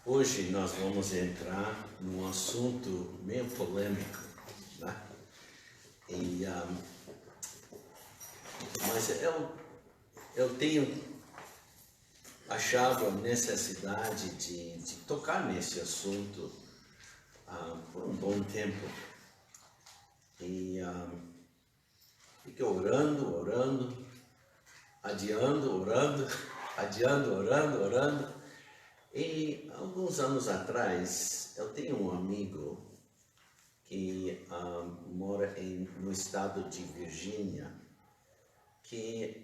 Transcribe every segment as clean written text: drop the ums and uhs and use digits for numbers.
Hoje nós vamos entrar num assunto meio polêmico, né? Mas eu tenho achado a necessidade de tocar nesse assunto por um bom tempo. E fiquei orando, adiando, orando. E alguns anos atrás, eu tenho um amigo que mora no estado de Virgínia, que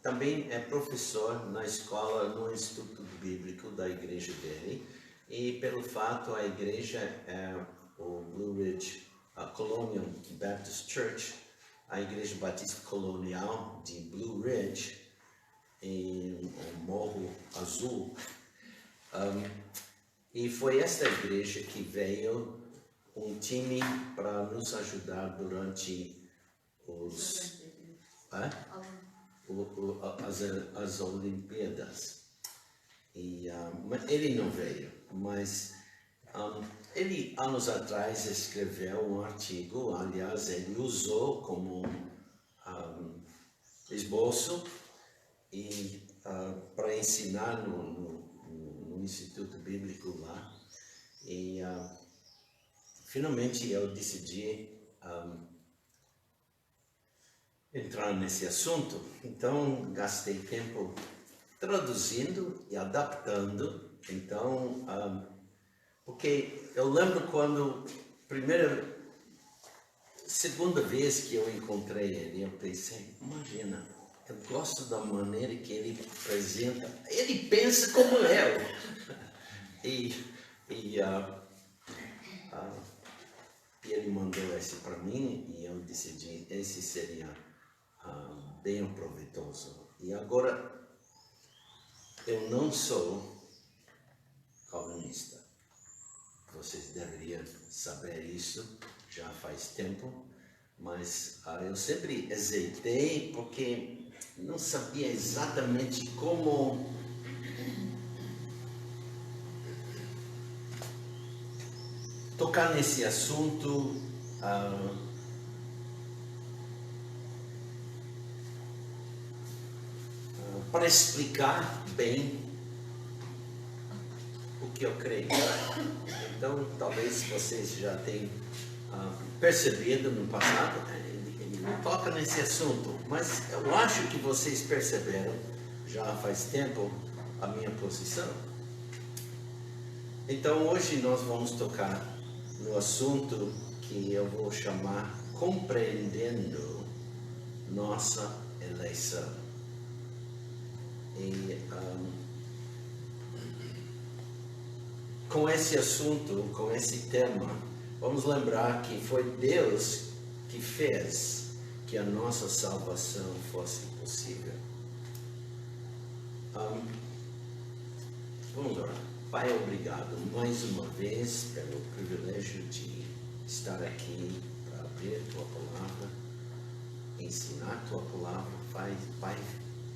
também é professor na escola, no Instituto Bíblico da igreja dele. E pelo fato, a igreja é o Blue Ridge Colonial Baptist Church, a igreja batista colonial de Blue Ridge, em Morro Azul. E foi esta igreja que veio um time para nos ajudar durante as Olimpíadas. E ele não veio, mas ele anos atrás escreveu um artigo, aliás, ele usou como esboço e para ensinar no Instituto Bíblico lá. E finalmente eu decidi entrar nesse assunto. Então gastei tempo traduzindo e adaptando. Então porque eu lembro quando segunda vez que eu encontrei ele, eu pensei, imagina, eu gosto da maneira que ele apresenta. Ele pensa como eu. E ele mandou esse para mim e eu decidi esse seria bem proveitoso. E agora, eu não sou calvinista. Vocês deveriam saber isso já faz tempo. Mas eu sempre hesitei porque não sabia exatamente como tocar nesse assunto para explicar bem o que eu creio. Então, talvez vocês já tenham percebido no passado, ele não toca nesse assunto, mas eu acho que vocês perceberam já faz tempo a minha posição. Então hoje nós vamos tocar no assunto que eu vou chamar compreendendo nossa eleição. E com esse assunto, com esse tema, vamos lembrar que foi Deus que fez que a nossa salvação fosse possível. Vamos orar. Pai, obrigado mais uma vez pelo privilégio de estar aqui para abrir a Tua Palavra, ensinar a Tua Palavra. Pai,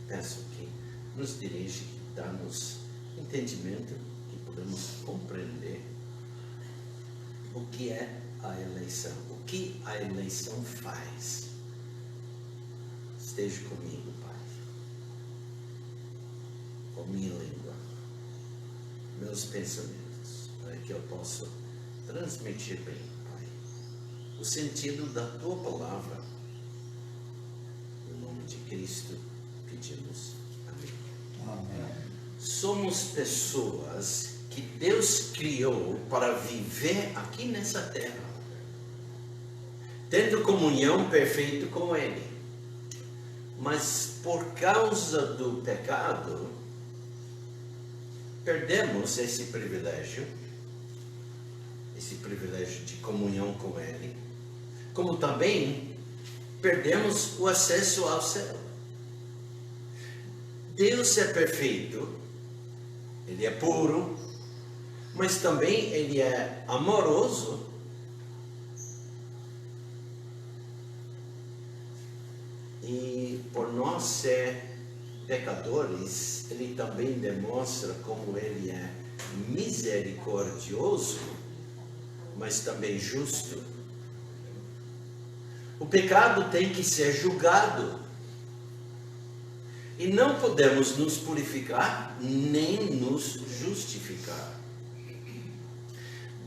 peço que nos dirija, dá-nos entendimento, que podemos compreender o que é a eleição, o que a eleição faz. Esteja comigo, Pai, com minha língua, meus pensamentos, para que eu possa transmitir bem, Pai, o sentido da Tua Palavra. Em nome de Cristo, pedimos. Amém. Amém. Somos pessoas que Deus criou para viver aqui nessa terra, tendo comunhão perfeita com Ele. Mas por causa do pecado, perdemos esse privilégio de comunhão com Ele, como também perdemos o acesso ao céu. Deus é perfeito, Ele é puro, mas também Ele é amoroso. E por nós ser pecadores, Ele também demonstra como Ele é misericordioso misericordioso, mas também justo. O pecado tem que ser julgado. E não podemos nos purificar nem nos justificar.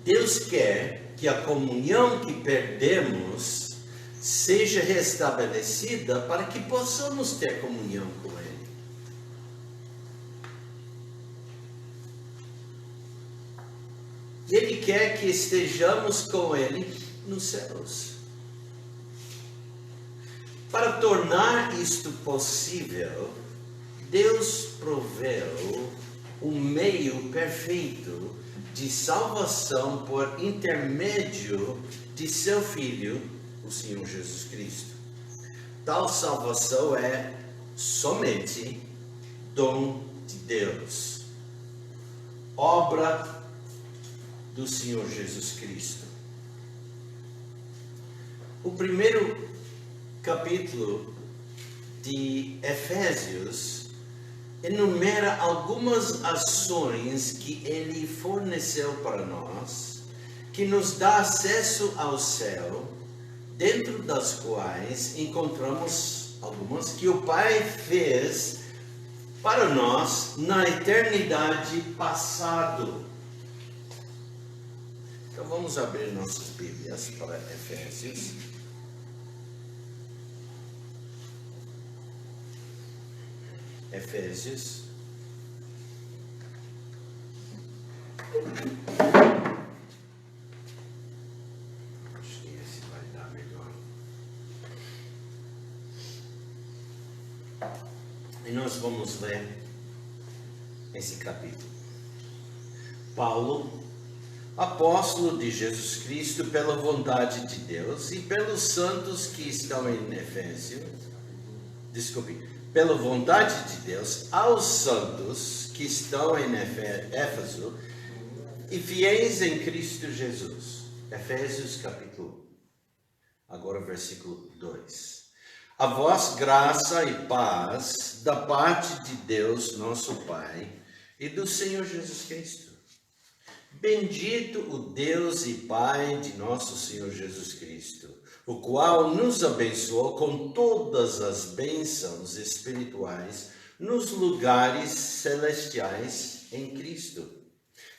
Deus quer que a comunhão que perdemos seja restabelecida para que possamos ter comunhão com Ele. E Ele quer que estejamos com Ele nos céus. Para tornar isto possível, Deus proveu um meio perfeito de salvação por intermédio de seu Filho, o Senhor Jesus Cristo. Tal salvação é somente dom de Deus, obra do Senhor Jesus Cristo. O primeiro capítulo de Efésios enumera algumas ações que ele forneceu para nós, que nos dá acesso ao céu, dentro das quais encontramos algumas que o Pai fez para nós na eternidade passado. Então vamos abrir nossas Bíblias para Efésios. Efésios. Acho que esse vai dar melhor. E nós vamos ler esse capítulo. Paulo, apóstolo de Jesus Cristo, pela vontade de Deus, e pelos santos que estão em pela vontade de Deus, aos santos que estão em Éfeso e fiéis em Cristo Jesus. Efésios capítulo 1, agora versículo 2. A vós graça e paz da parte de Deus nosso Pai e do Senhor Jesus Cristo. Bendito o Deus e Pai de nosso Senhor Jesus Cristo, o qual nos abençoou com todas as bênçãos espirituais nos lugares celestiais em Cristo,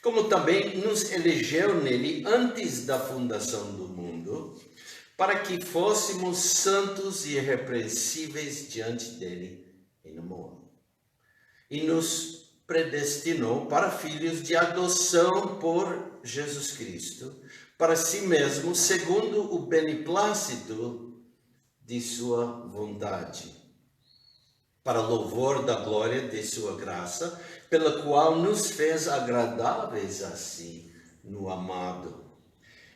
como também nos elegeu nele antes da fundação do mundo, para que fôssemos santos e irrepreensíveis diante dele em amor. E nos predestinou para filhos de adoção por Jesus Cristo, para si mesmo, segundo o beneplácito de sua vontade, para louvor da glória de sua graça, pela qual nos fez agradáveis a si no amado,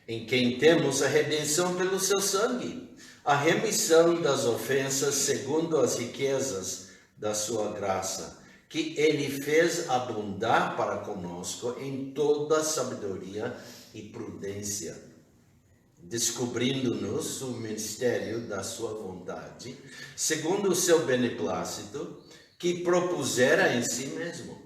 em quem temos a redenção pelo seu sangue, a remissão das ofensas segundo as riquezas da sua graça, que ele fez abundar para conosco em toda sabedoria e prudência, descobrindo-nos o mistério da sua vontade, segundo o seu beneplácito, que propusera em si mesmo,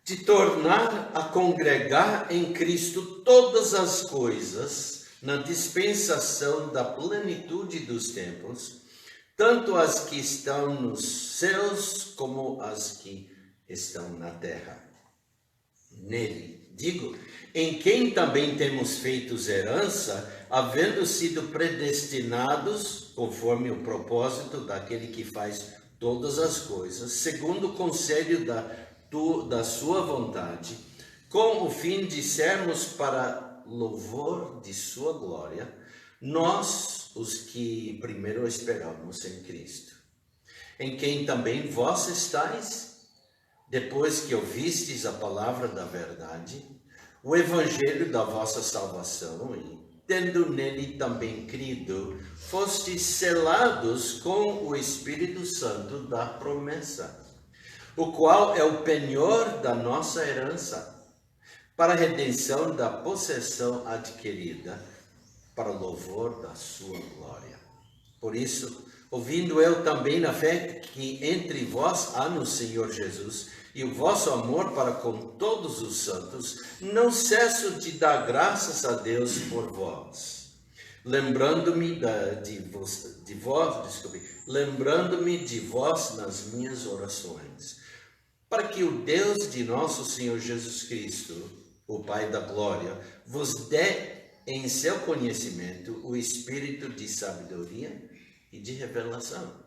de tornar a congregar em Cristo todas as coisas na dispensação da plenitude dos tempos, tanto as que estão nos céus como as que estão na terra. Nele, digo, em quem também temos feitos herança, havendo sido predestinados, conforme o propósito daquele que faz todas as coisas, segundo o conselho da sua vontade, com o fim de sermos para louvor de sua glória, nós, os que primeiro esperamos em Cristo, em quem também vós estáis, depois que ouvistes a palavra da verdade, o evangelho da vossa salvação, e tendo nele também crido, fostes selados com o Espírito Santo da promessa, o qual é o penhor da nossa herança, para a redenção da possessão adquirida, para louvor da sua glória. Por isso, ouvindo eu também a fé que entre vós há no Senhor Jesus, e o vosso amor para com todos os santos, não cesso de dar graças a Deus por vós, lembrando-me de vós nas minhas orações, para que o Deus de nosso Senhor Jesus Cristo, o Pai da glória, vos dê em seu conhecimento o espírito de sabedoria e de revelação,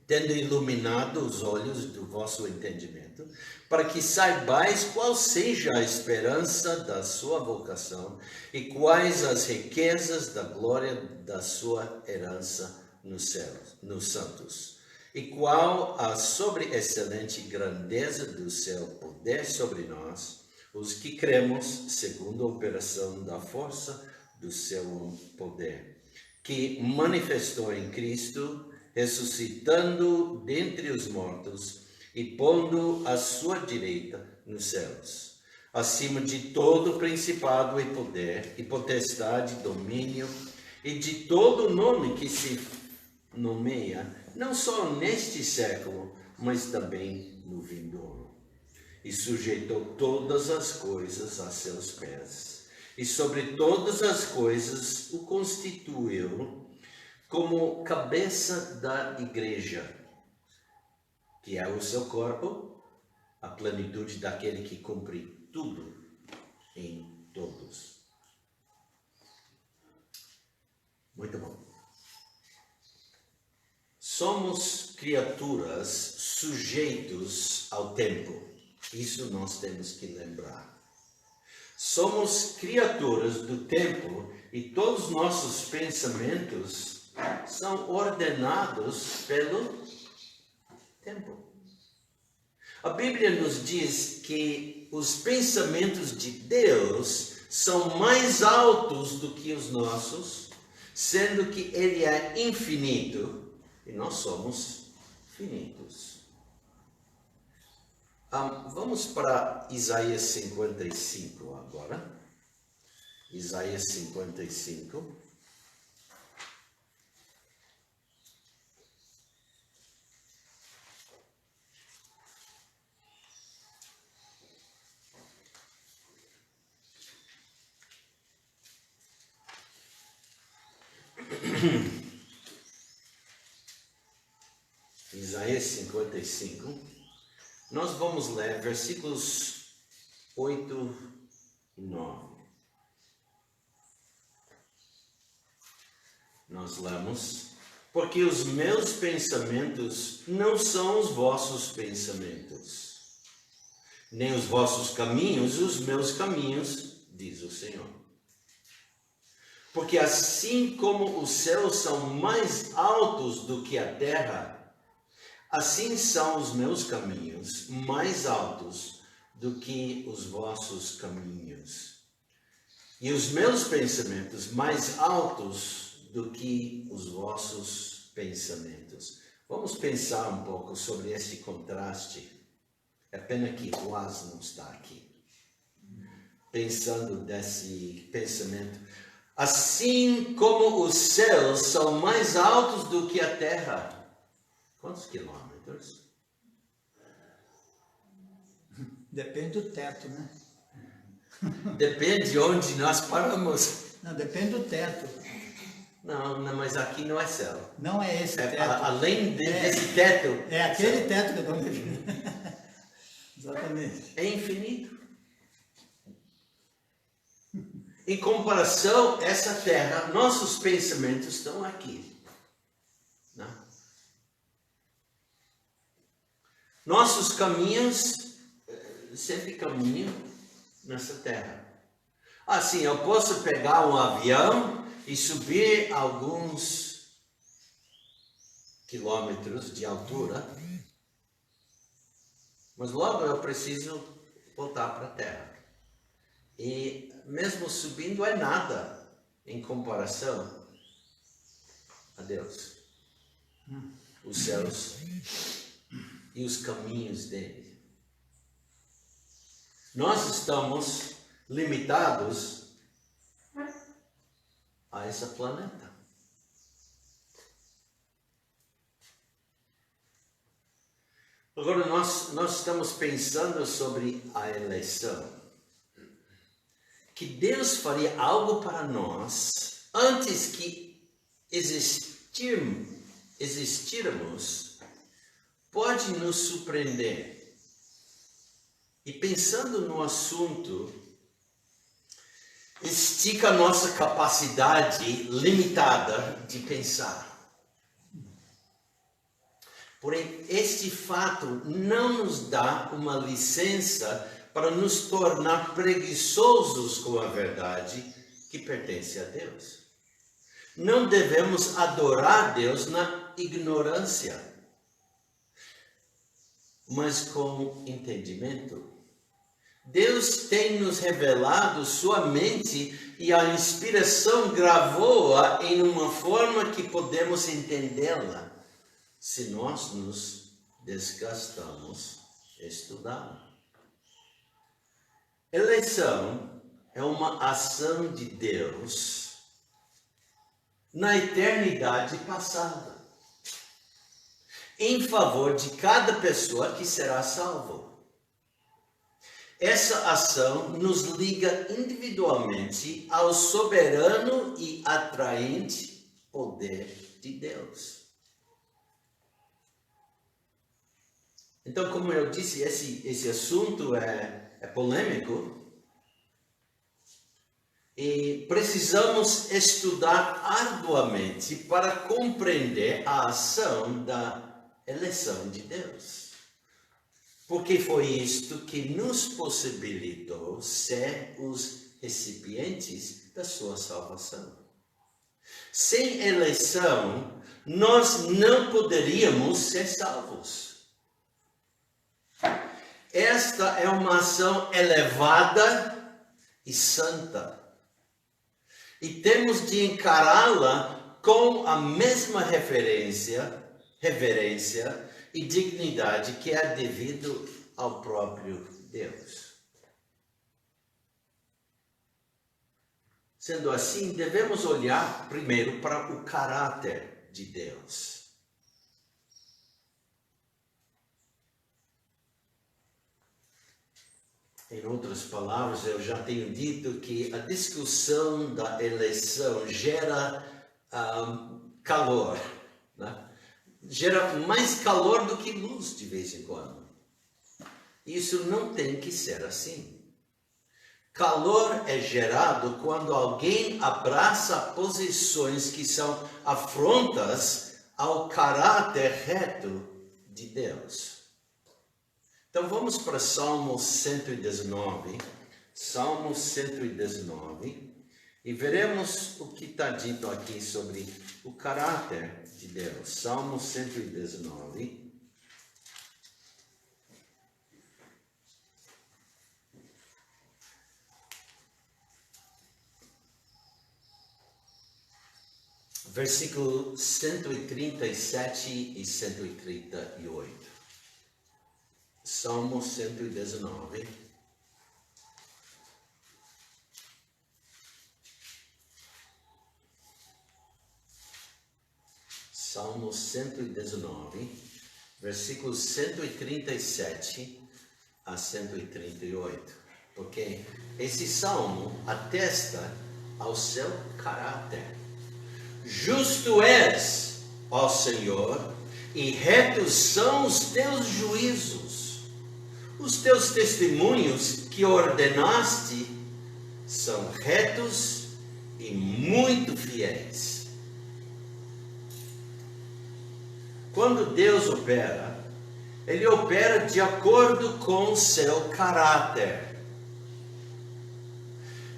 tendo iluminado os olhos do vosso entendimento, para que saibais qual seja a esperança da sua vocação e quais as riquezas da glória da sua herança nos céus, nos santos, e qual a sobreexcelente grandeza do seu poder sobre nós, os que cremos, segundo a operação da força do seu poder, que manifestou em Cristo, ressuscitando dentre os mortos e pondo à sua direita nos céus, acima de todo principado e poder, e potestade, domínio, e de todo nome que se nomeia, não só neste século, mas também no vindouro. E sujeitou todas as coisas a seus pés, e sobre todas as coisas o constituiu como cabeça da igreja, que é o seu corpo, a plenitude daquele que cumpre tudo em todos. Muito bom. Somos criaturas sujeitos ao tempo. Isso nós temos que lembrar. Somos criaturas do tempo e todos os nossos pensamentos são ordenados pelo tempo. A Bíblia nos diz que os pensamentos de Deus são mais altos do que os nossos, sendo que Ele é infinito e nós somos finitos. Vamos para Isaías 55 agora. Isaías 55. Isaías 55, nós vamos ler versículos 8 e 9. Nós lemos: porque os meus pensamentos não são os vossos pensamentos, nem os vossos caminhos os meus caminhos, diz o Senhor. Porque assim como os céus são mais altos do que a terra, assim são os meus caminhos mais altos do que os vossos caminhos, e os meus pensamentos mais altos do que os vossos pensamentos. Vamos pensar um pouco sobre esse contraste. É pena que Boaz não está aqui. Pensando desse pensamento. Assim como os céus são mais altos do que a terra. Quantos quilômetros? Depende do teto, né? Depende de onde nós paramos. Não, depende do teto. Não, mas aqui não é céu. Não é esse teto. Além desse teto. É aquele teto que eu estou me referindo. Exatamente. É infinito. Em comparação, essa terra, nossos pensamentos estão aqui. Não? Nossos caminhos sempre caminham nessa terra. Assim, eu posso pegar um avião e subir alguns quilômetros de altura, mas logo eu preciso voltar para a terra. E mesmo subindo é nada em comparação a Deus, os céus e os caminhos dele. Nós estamos limitados a esse planeta. Agora nós estamos pensando sobre a eleição. Que Deus faria algo para nós antes que existirmos, pode nos surpreender. E pensando no assunto, estica a nossa capacidade limitada de pensar. Porém, este fato não nos dá uma licença para nos tornar preguiçosos com a verdade que pertence a Deus. Não devemos adorar Deus na ignorância, mas com entendimento. Deus tem nos revelado sua mente e a inspiração gravou-a em uma forma que podemos entendê-la se nós nos desgastamos estudando. Eleição é uma ação de Deus na eternidade passada, em favor de cada pessoa que será salvo. Essa ação nos liga individualmente ao soberano e atraente poder de Deus. Então, como eu disse, esse assunto é polêmico e precisamos estudar arduamente para compreender a ação da eleição de Deus. Porque foi isto que nos possibilitou ser os recipientes da sua salvação. Sem eleição, nós não poderíamos ser salvos. Esta é uma ação elevada e santa. E temos de encará-la com a mesma reverência e dignidade que é devido ao próprio Deus. Sendo assim, devemos olhar primeiro para o caráter de Deus. Em outras palavras, eu já tenho dito que a discussão da eleição gera calor, né? Gera mais calor do que luz de vez em quando. Isso não tem que ser assim. Calor é gerado quando alguém abraça posições que são afrontas ao caráter reto de Deus. Então vamos para Salmo 119, Salmo 119, e veremos o que está dito aqui sobre o caráter de Deus. Salmo 119. Versículo 137 e 138. Salmo 119. Salmo 119, versículos 137 a 138. Porque esse salmo atesta ao seu caráter. Justo és, ó Senhor, e retos são os teus juízos. Os teus testemunhos que ordenaste são retos e muito fiéis. Quando Deus opera, Ele opera de acordo com seu caráter.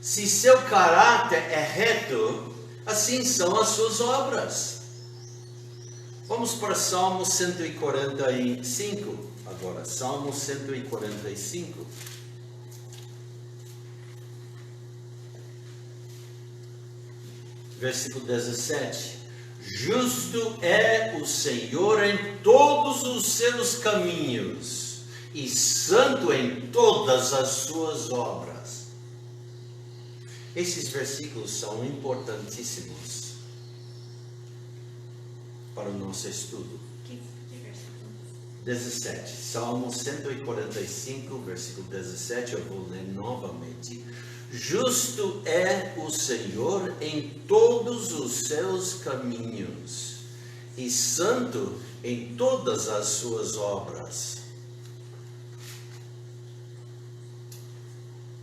Se seu caráter é reto, assim são as suas obras. Vamos para Salmo 145 agora. Salmo 145. Versículo 17. Justo é o Senhor em todos os seus caminhos e santo em todas as suas obras. Esses versículos são importantíssimos para o nosso estudo. Que versículo? 17. Salmo 145, versículo 17, eu vou ler novamente. Justo é o Senhor em todos os seus caminhos, e santo em todas as suas obras.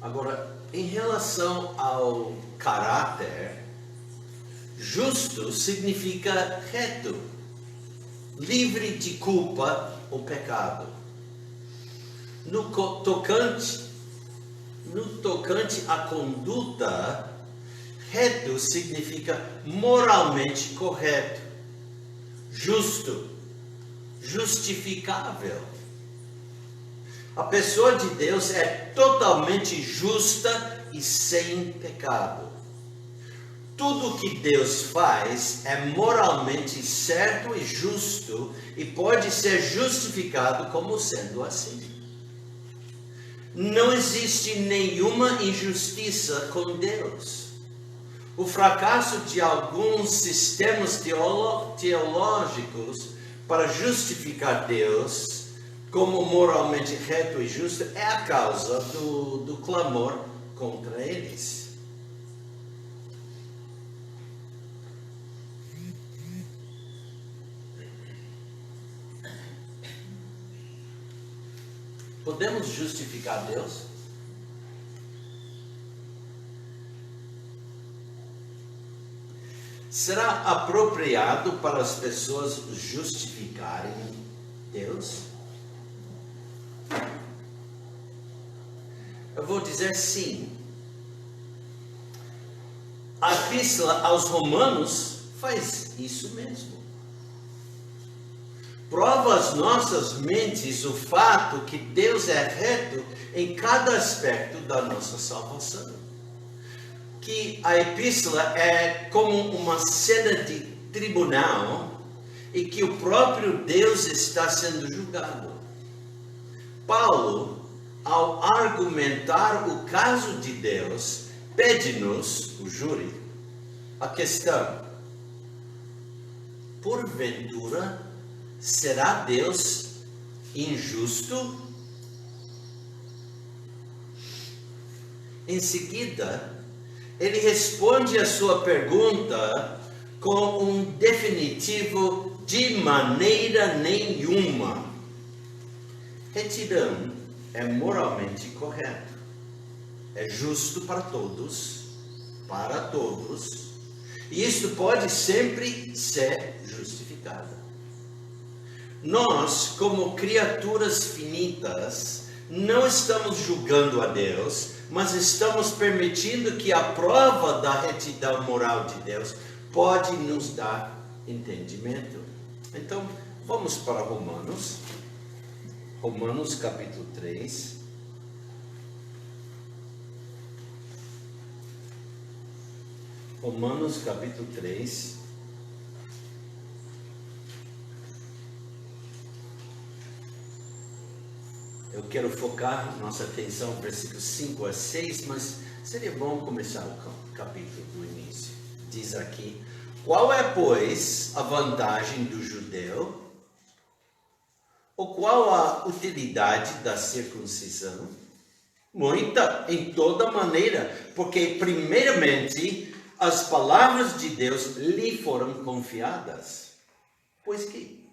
Agora, em relação ao caráter, justo significa reto, livre de culpa ou pecado. No tocante à conduta, reto significa moralmente correto, justo, justificável. A pessoa de Deus é totalmente justa e sem pecado. Tudo que Deus faz é moralmente certo e justo e pode ser justificado como sendo assim. Não existe nenhuma injustiça com Deus. O fracasso de alguns sistemas teológicos para justificar Deus como moralmente reto e justo é a causa do clamor contra eles. Podemos justificar Deus? Será apropriado para as pessoas justificarem Deus? Eu vou dizer sim. A epístola aos Romanos faz isso mesmo. Prova às nossas mentes o fato que Deus é reto em cada aspecto da nossa salvação. Que a epístola é como uma cena de tribunal e que o próprio Deus está sendo julgado. Paulo, ao argumentar o caso de Deus, pede-nos, o júri, a questão: porventura, será Deus injusto? Em seguida, ele responde a sua pergunta com um definitivo de maneira nenhuma. Retidão é moralmente correto, é justo para todos, e isto pode sempre ser justificado. Nós, como criaturas finitas, não estamos julgando a Deus, mas estamos permitindo que a prova da retidão moral de Deus pode nos dar entendimento. Então, vamos para Romanos capítulo 3. Romanos capítulo 3. Eu quero focar nossa atenção no versículos 5 a 6, mas seria bom começar o capítulo do início. Diz aqui: qual é, pois, a vantagem do judeu? Ou qual a utilidade da circuncisão? Muita, em toda maneira, porque primeiramente as palavras de Deus lhe foram confiadas. Pois que,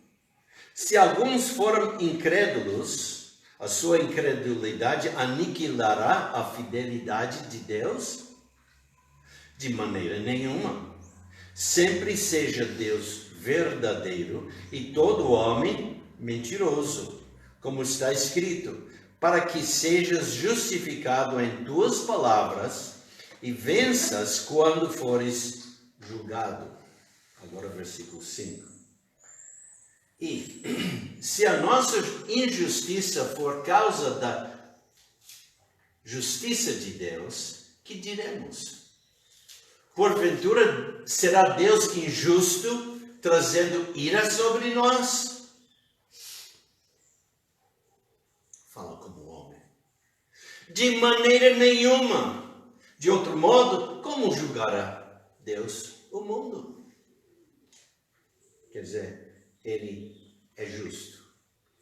se alguns foram incrédulos, a sua incredulidade aniquilará a fidelidade de Deus? De maneira nenhuma. Sempre seja Deus verdadeiro e todo homem mentiroso, como está escrito, para que sejas justificado em tuas palavras e venças quando fores julgado. Agora versículo 5. E se a nossa injustiça for causa da justiça de Deus, que diremos? Porventura será Deus injusto, trazendo ira sobre nós? Fala como homem. De maneira nenhuma. De outro modo, como julgará Deus o mundo? Quer dizer, ele é justo.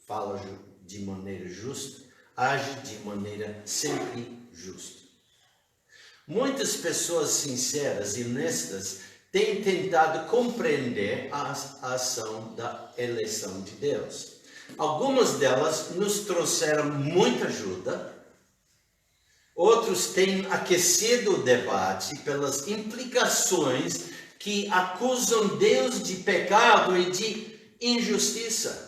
fala de maneira justa, age de maneira sempre justa. Muitas pessoas sinceras e honestas têm tentado compreender a ação da eleição de Deus. Algumas delas nos trouxeram muita ajuda. Outros têm aquecido o debate pelas implicações que acusam Deus de pecado e de injustiça.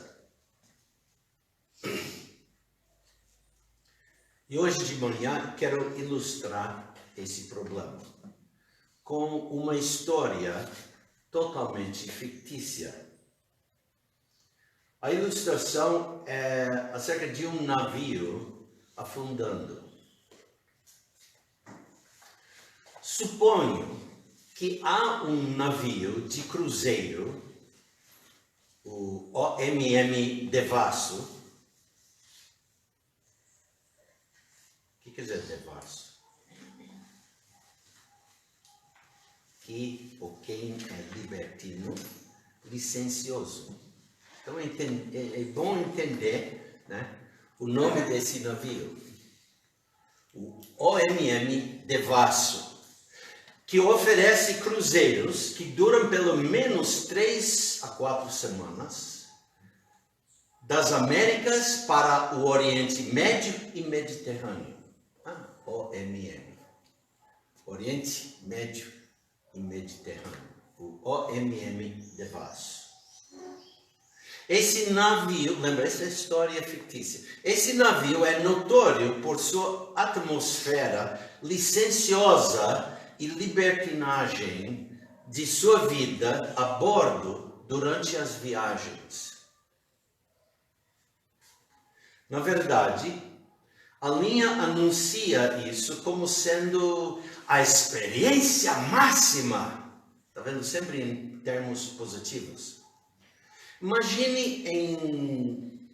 E hoje de manhã quero ilustrar esse problema com uma história totalmente fictícia. A ilustração é acerca de um navio afundando. Suponho que há um navio de cruzeiro, o OMM Devasso. O que quer dizer Devasso? Que ou quem é libertino, licencioso. Então é bom entender, né, o nome desse navio. O OMM Devasso, que oferece cruzeiros que duram pelo menos 3 a 4 semanas, das Américas para o Oriente Médio e Mediterrâneo. OMM. Oriente Médio e Mediterrâneo. O OMM Devasso. Esse navio, lembra, essa história é fictícia. Esse navio é notório por sua atmosfera licenciosa e libertinagem de sua vida a bordo durante as viagens. Na verdade, a linha anuncia isso como sendo a experiência máxima. Está vendo? Sempre em termos positivos. Imagine em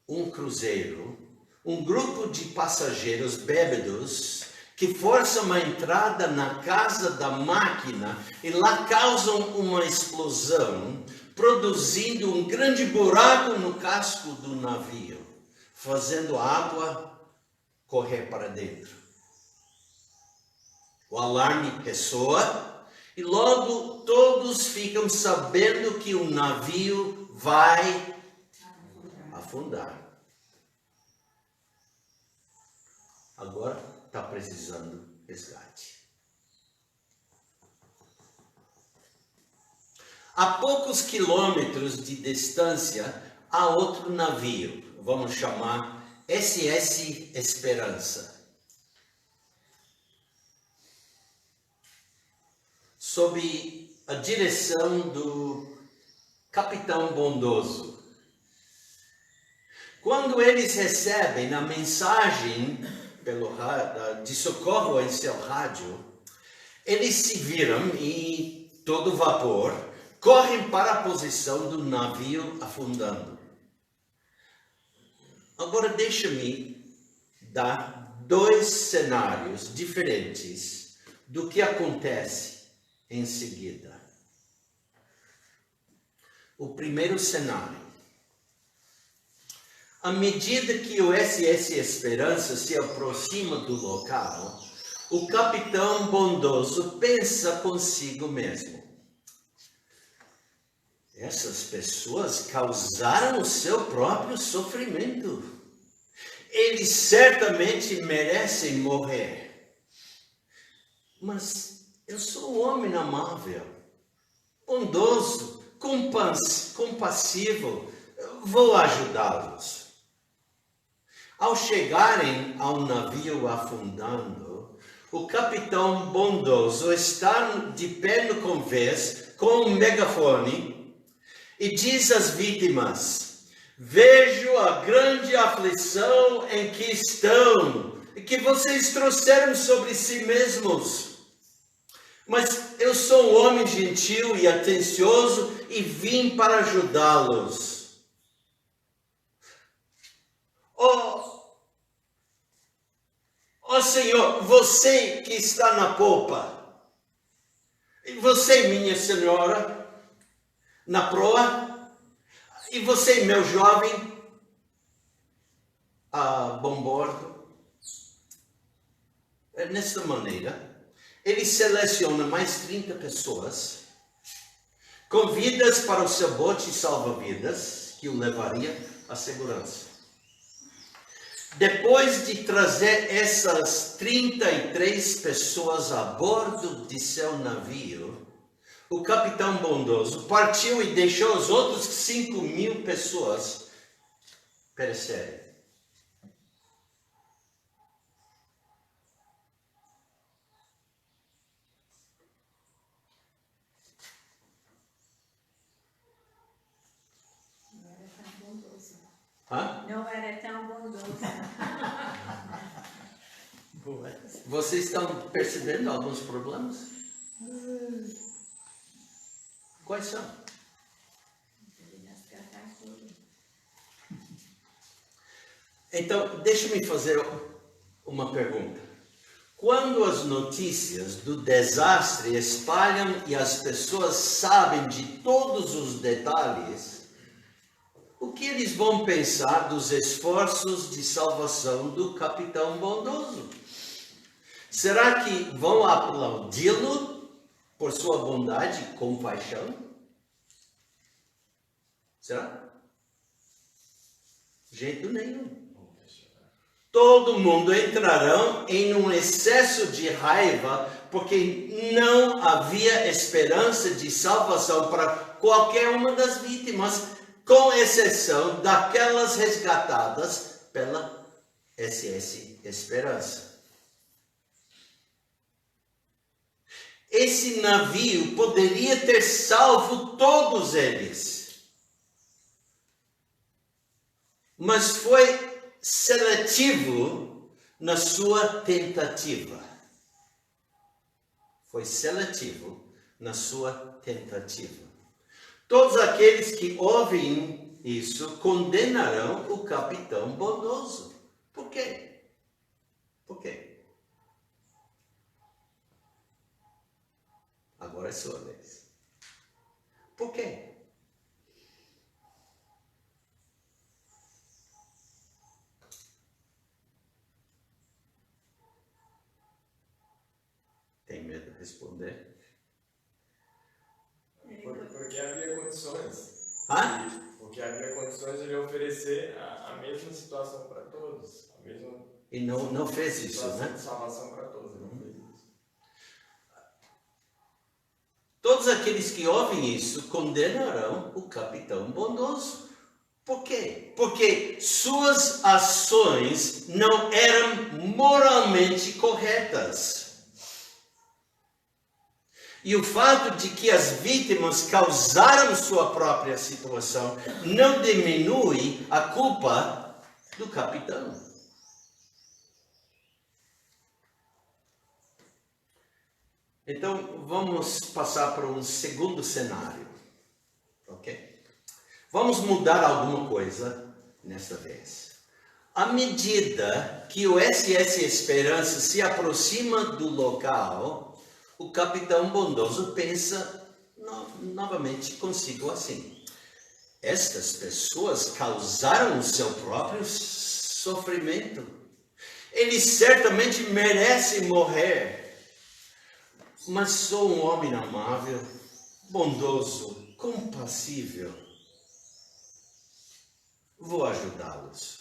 um cruzeiro, um grupo de passageiros bêbados que forçam a entrada na casa da máquina e lá causam uma explosão, produzindo um grande buraco no casco do navio, fazendo a água correr para dentro. O alarme ressoa e logo todos ficam sabendo que o navio vai afundar. Agora está precisando de resgate. A poucos quilômetros de distância há outro navio, vamos chamar SS Esperança. Sob a direção do Capitão Bondoso. Quando eles recebem a mensagem de socorro em seu rádio, eles se viram e, todo vapor, correm para a posição do navio afundando. Agora deixa-me dar 2 cenários diferentes do que acontece em seguida. O primeiro cenário. À medida que o SS Esperança se aproxima do local, o capitão bondoso pensa consigo mesmo: essas pessoas causaram o seu próprio sofrimento. Eles certamente merecem morrer. Mas eu sou um homem amável, bondoso, compassivo, vou ajudá-los. Ao chegarem ao navio afundando, o capitão bondoso está de pé no convés com um megafone e diz às vítimas: vejo a grande aflição em que estão e que vocês trouxeram sobre si mesmos. Mas eu sou um homem gentil e atencioso e vim para ajudá-los. Ó Senhor, você que está na popa, e você, minha senhora, na proa, e você, meu jovem, a bom bordo. Nesta maneira, ele seleciona mais 30 pessoas, convidas para o seu bote salva-vidas, que o levaria à segurança. Depois de trazer essas 33 pessoas a bordo de seu navio, o capitão bondoso partiu e deixou os outros 5.000 pessoas perecerem. Hã? Não era tão bondoso. Vocês estão percebendo alguns problemas? Quais são? Então, deixa-me fazer uma pergunta. Quando as notícias do desastre espalham e as pessoas sabem de todos os detalhes, o que eles vão pensar dos esforços de salvação do capitão bondoso? Será que vão aplaudi-lo por sua bondade e compaixão? Será? Jeito nenhum. Todo mundo entrarão em um excesso de raiva porque não havia esperança de salvação para qualquer uma das vítimas, com exceção daquelas resgatadas pela SS Esperança. Esse navio poderia ter salvo todos eles, mas foi seletivo na sua tentativa. Foi seletivo na sua tentativa. Todos aqueles que ouvem isso condenarão o capitão bondoso. Por quê? Por quê? Agora é sua vez. Por quê? Tem medo de responder? Porque havia condições. Hã? Porque havia condições de ele oferecer a mesma situação para todos. A mesma E não fez isso, situação né? de salvação para todos. Ele não fez isso. Todos aqueles que ouvem isso condenarão o capitão bondoso. Por quê? Porque suas ações não eram moralmente corretas. E o fato de que as vítimas causaram sua própria situação não diminui a culpa do capitão. Então, vamos passar para um segundo cenário, ok? Vamos mudar alguma coisa nesta vez. À medida que o SS Esperança se aproxima do local, o capitão bondoso pensa novamente consigo assim: estas pessoas causaram o seu próprio sofrimento. Eles certamente merecem morrer. Mas sou um homem amável, bondoso, compassível. Vou ajudá-los.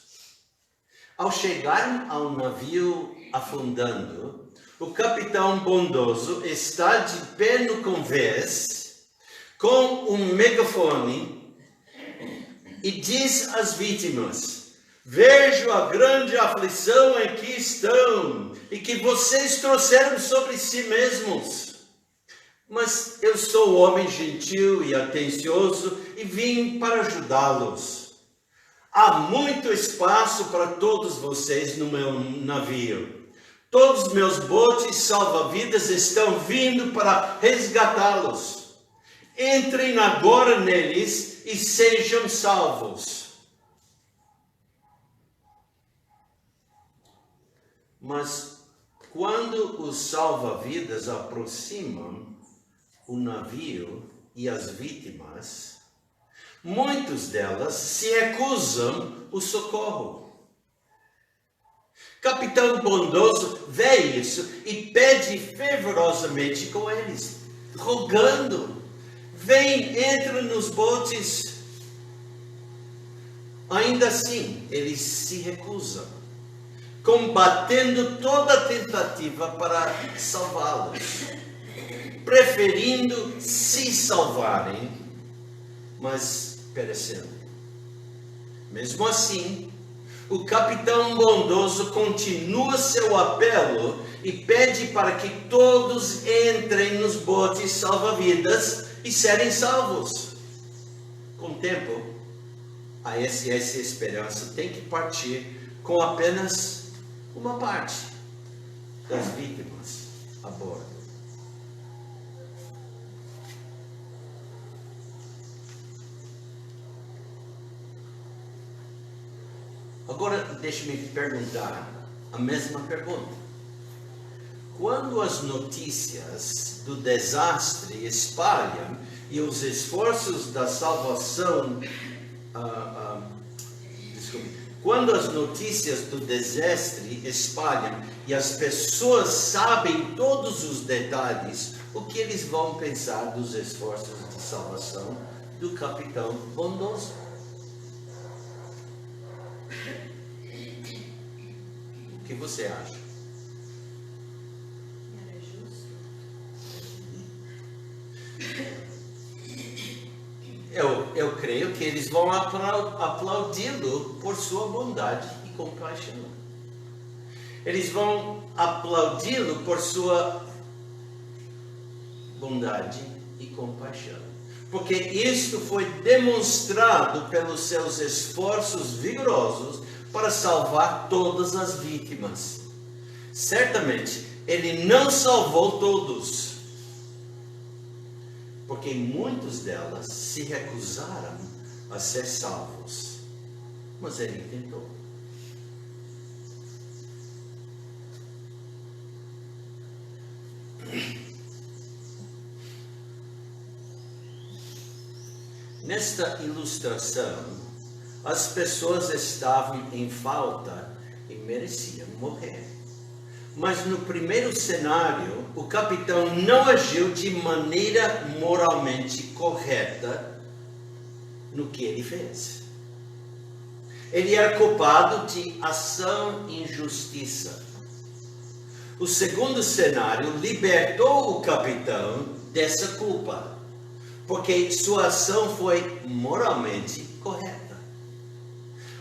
Ao chegarem ao navio afundando, o capitão bondoso está de pé no convés, com um megafone, e diz às vítimas: vejo a grande aflição em que estão e que vocês trouxeram sobre si mesmos. Mas eu sou homem gentil e atencioso e vim para ajudá-los. Há muito espaço para todos vocês no meu navio. Todos os meus botes salva-vidas estão vindo para resgatá-los. Entrem agora neles e sejam salvos. Mas quando os salva-vidas aproximam o navio e as vítimas, muitas delas se recusam o socorro. Capitão bondoso vê isso e pede fervorosamente com eles, rogando: vem, entra nos botes. Ainda assim, eles se recusam, combatendo toda tentativa para salvá-los, preferindo se salvarem, mas perecendo. Mesmo assim, o capitão bondoso continua seu apelo e pede para que todos entrem nos botes salva-vidas e serem salvos. Com o tempo, a SS Esperança tem que partir com apenas uma parte das vítimas a bordo. Agora, deixe-me perguntar a mesma pergunta. Quando as notícias do desastre espalham e os esforços da salvação quando as notícias do desastre espalham e as pessoas sabem todos os detalhes, o que eles vão pensar dos esforços de salvação do capitão bondoso? O que você acha? Era justo. Eu creio que eles vão aplaudi-lo por sua bondade e compaixão. Eles vão aplaudi-lo por sua bondade e compaixão. Porque isto foi demonstrado pelos seus esforços vigorosos para salvar todas as vítimas. Certamente, ele não salvou todos, porque muitos delas se recusaram a ser salvos, mas ele tentou. Nesta ilustração, as pessoas estavam em falta e mereciam morrer. Mas no primeiro cenário, o capitão não agiu de maneira moralmente correta no que ele fez. Ele era culpado de ação e injustiça. O segundo cenário libertou o capitão dessa culpa, porque sua ação foi moralmente correta.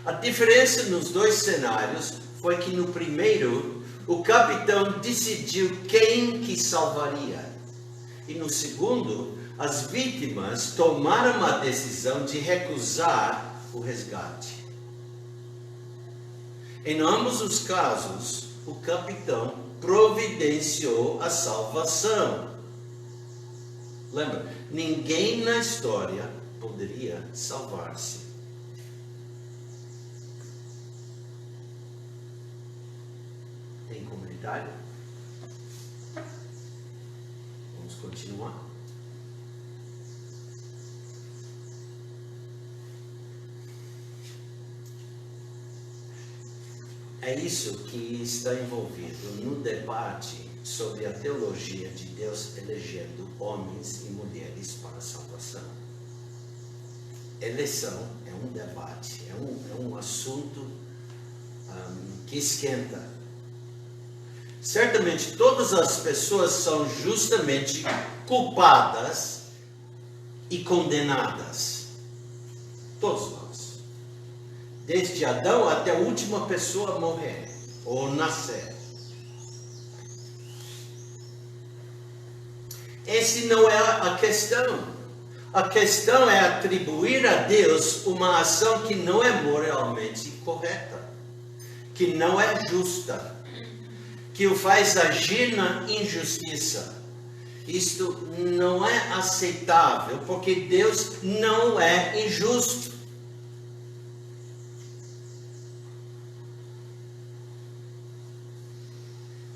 A diferença nos dois cenários foi que no primeiro, o capitão decidiu quem que salvaria. E no segundo, as vítimas tomaram a decisão de recusar o resgate. Em ambos os casos, o capitão providenciou a salvação. Lembra, ninguém na história poderia salvar-se. Tem comentário? Vamos continuar. É isso que está envolvido no debate sobre a teologia de Deus elegendo homens e mulheres para a salvação. Eleição é um debate, é um assunto que esquenta. Certamente todas as pessoas são justamente culpadas e condenadas. Todos nós. Desde Adão até a última pessoa a morrer ou nascer. Essa não é a questão. A questão é atribuir a Deus uma ação que não é moralmente correta, que não é justa, que o faz agir na injustiça. Isto não é aceitável, porque Deus não é injusto.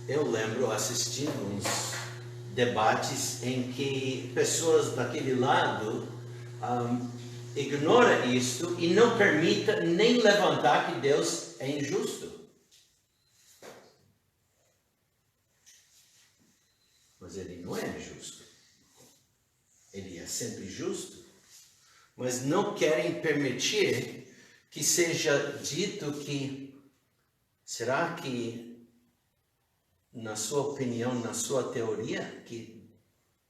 Eu lembro assistindo uns debates em que pessoas daquele lado ignoram isto e não permitem nem levantar que Deus é injusto. mas ele não é justo. Ele é sempre justo, mas não querem permitir que seja dito que, será que, na sua opinião, na sua teoria, que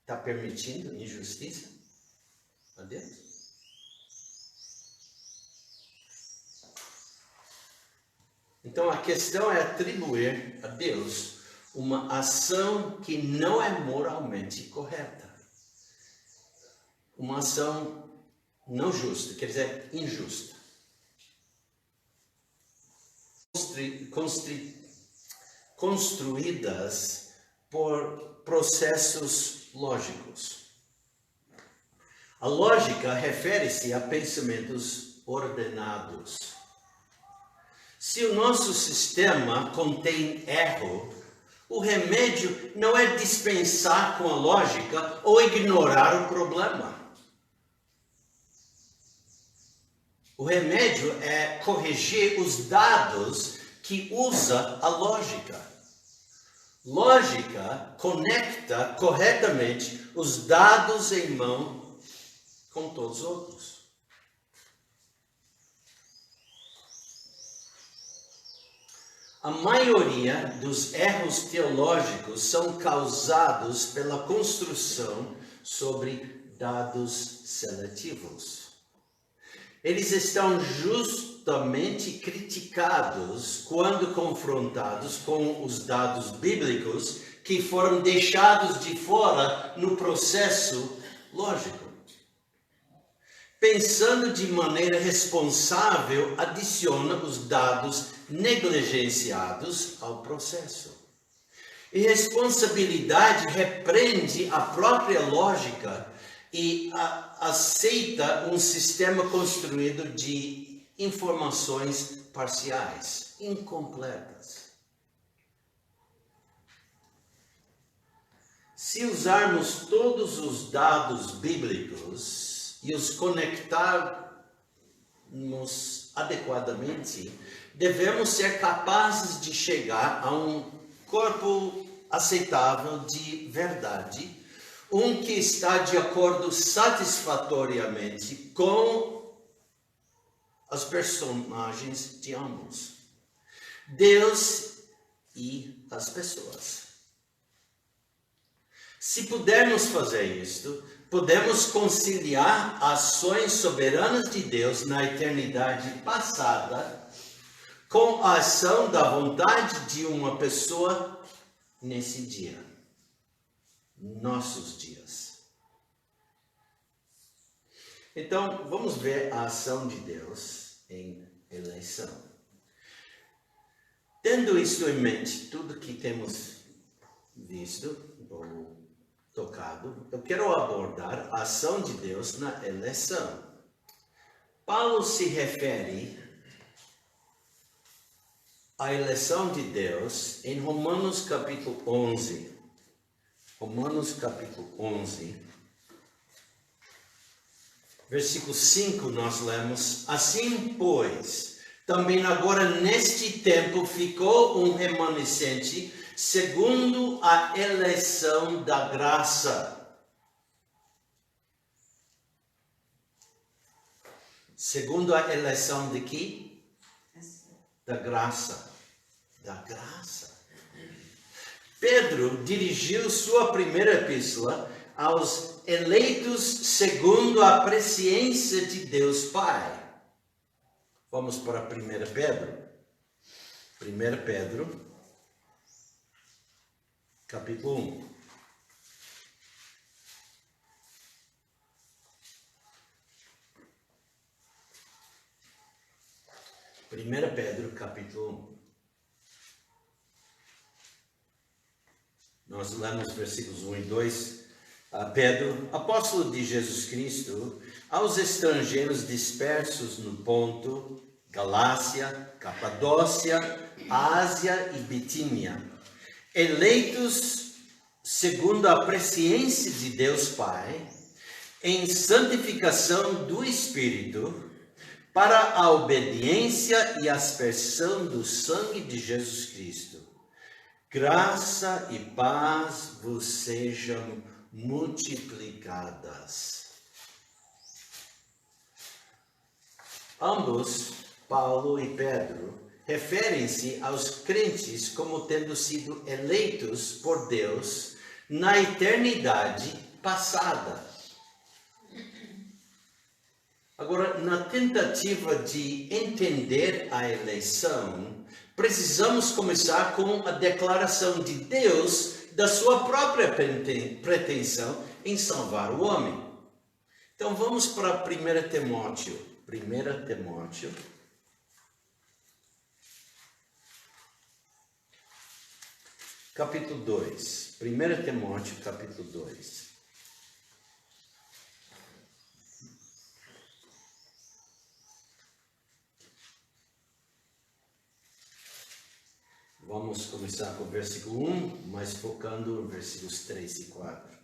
está permitindo injustiça a Deus? Então a questão é atribuir a Deus uma ação que não é moralmente correta. Uma ação não justa, quer dizer, injusta. Construídas por processos lógicos. A lógica refere-se a pensamentos ordenados. Se o nosso sistema contém erro, o remédio não é dispensar com a lógica ou ignorar o problema. O remédio é corrigir os dados que usa a lógica. Lógica conecta corretamente os dados em mão com todos os outros. A maioria dos erros teológicos são causados pela construção sobre dados seletivos. Eles estão justamente criticados quando confrontados com os dados bíblicos que foram deixados de fora no processo lógico. Pensando de maneira responsável, adiciona os dados negligenciados ao processo. Irresponsabilidade repreende a própria lógica e aceita um sistema construído de informações parciais, incompletas. Se usarmos todos os dados bíblicos e os conectarmos adequadamente, devemos ser capazes de chegar a um corpo aceitável de verdade, um que está de acordo satisfatoriamente com as personagens de ambos, Deus e as pessoas. Se pudermos fazer isto, podemos conciliar ações soberanas de Deus na eternidade passada com a ação da vontade de uma pessoa nesse dia, nossos dias. Então, vamos ver a ação de Deus em eleição. Tendo isto em mente, tudo que temos visto ou tocado, eu quero abordar a ação de Deus na eleição. Paulo se refere à eleição de Deus em Romanos capítulo 11. Romanos capítulo 11, versículo 5, nós lemos: assim, pois, também agora neste tempo ficou um remanescente segundo a eleição da graça. Segundo a eleição de quê? Da graça. Da graça. Pedro dirigiu sua primeira epístola aos eleitos segundo a presciência de Deus Pai. Vamos para 1 Pedro. 1 Pedro, capítulo 1. Primeira Pedro, capítulo 1. Nós lemos versículos 1 e 2. Pedro, apóstolo de Jesus Cristo, aos estrangeiros dispersos no Ponto, Galácia, Capadócia, Ásia e Bitínia, eleitos segundo a presciência de Deus Pai, em santificação do Espírito, para a obediência e aspersão do sangue de Jesus Cristo. Graça e paz vos sejam multiplicadas. Ambos, Paulo e Pedro, referem-se aos crentes como tendo sido eleitos por Deus na eternidade passada. Agora, na tentativa de entender a eleição, precisamos começar com a declaração de Deus da sua própria pretensão em salvar o homem. Então vamos para 1 Timóteo. 1 Timóteo. Capítulo 2. 1 Timóteo, capítulo 2. Vamos começar com o versículo 1, mas focando nos versículos 3 e 4.